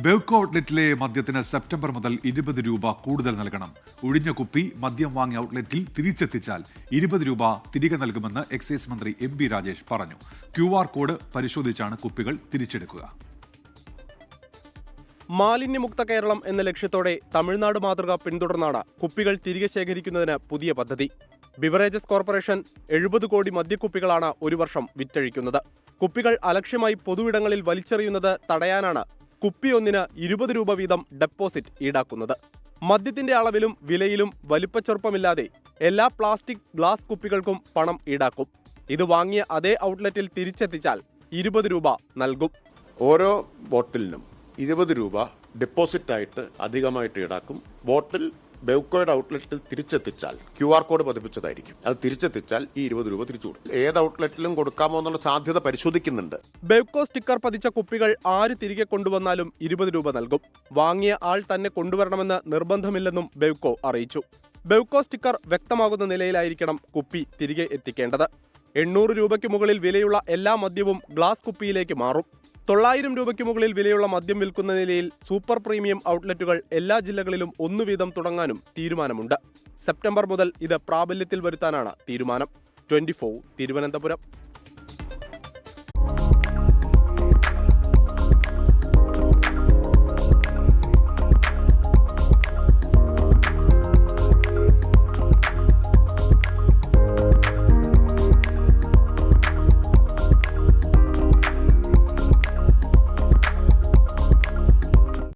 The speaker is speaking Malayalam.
ബെവ്കോ ഔട്ട്ലെറ്റിലെ മദ്യത്തിന് സെപ്റ്റംബർ മുതൽ 20 രൂപ കൂടുതൽ നൽകണം. ഒഴിഞ്ഞ കുപ്പി മദ്യം വാങ്ങിയ ഔട്ട്ലെറ്റിൽ തിരിച്ചെത്തിച്ചാൽ 20 രൂപ തിരികെ നൽകുമെന്ന് എക്സൈസ് മന്ത്രി എം പി രാജേഷ് പറഞ്ഞു. QR കോഡ് പരിശോധിച്ചാണ് കുപ്പികൾ തിരിച്ചെടുക്കുക. മാലിന്യമുക്ത കേരളം എന്ന ലക്ഷ്യത്തോടെ തമിഴ്നാട് മാതൃക പിന്തുടർന്നാണ് കുപ്പികൾ തിരികെ ശേഖരിക്കുന്നതിന് പുതിയ പദ്ധതി. ബിവറേജസ് കോർപ്പറേഷൻ 70 കോടി മദ്യക്കുപ്പികളാണ് ഒരു വർഷം വിറ്റഴിക്കുന്നത്. കുപ്പികൾ അലക്ഷ്യമായി പൊതുവിടങ്ങളിൽ വലിച്ചെറിയുന്നത് തടയാനാണ് കുപ്പി ഒന്നിന് 20 രൂപ വീതം ഡെപ്പോസിറ്റ് ഈടാക്കുന്നത്. മദ്യത്തിന്റെ അളവിലും വിലയിലും വലിപ്പച്ചെറുപ്പമില്ലാതെ എല്ലാ പ്ലാസ്റ്റിക്, ഗ്ലാസ് കുപ്പികൾക്കും പണം ഈടാക്കും. ഇത് വാങ്ങിയ അതേ ഔട്ട്ലെറ്റിൽ തിരിച്ചെത്തിച്ചാൽ 20 രൂപ നൽകും. ഓരോ ബോട്ടിലിനും 20 രൂപ ഡെപ്പോസിറ്റായിട്ട് അധികമായിട്ട് ഈടാക്കും. ബോട്ടിൽ ബെവ്കോയുടെ ഔട്ട്ലെറ്റിൽ തിരിച്ചെത്തിച്ചാൽ QR കോഡ് പതിപ്പിച്ചതായിരിക്കും. അത് തിരിച്ചെത്തിച്ചാൽ ഈ 20 രൂപ തിരിച്ചു കൊടുക്കും. ഏത് ഔട്ട്ലെറ്റിലും കൊടുക്കാമോ എന്നുള്ള സാധ്യത പരിശോധിക്കുന്നുണ്ട്. ബെവ്കോ സ്റ്റിക്കർ പതിച്ച കുപ്പികൾ ആര് തിരികെ കൊണ്ടുവന്നാലും 20 രൂപ നൽകും. വാങ്ങിയ ആൾ തന്നെ കൊണ്ടുവരണമെന്ന് നിർബന്ധമില്ലെന്നും ബെവ്കോ അറിയിച്ചു. ബെവ്കോ സ്റ്റിക്കർ വ്യക്തമാകുന്ന നിലയിലായിരിക്കണം കുപ്പി തിരികെ എത്തിക്കേണ്ടത്. 800 രൂപയ്ക്ക് മുകളിൽ വിലയുള്ള എല്ലാ മദ്യവും ഗ്ലാസ് കുപ്പിയിലേക്ക് മാറും. 900 രൂപയ്ക്ക് മുകളിൽ വിലയുള്ള മദ്യം വിൽക്കുന്ന നിലയിൽ സൂപ്പർ പ്രീമിയം ഔട്ട്ലെറ്റുകൾ എല്ലാ ജില്ലകളിലും 1 വീതം തുടങ്ങാനും തീരുമാനമുണ്ട്. സെപ്റ്റംബർ മുതൽ ഇത് പ്രാബല്യത്തിൽ വരുത്താനാണ് തീരുമാനം. 24 തിരുവനന്തപുരം.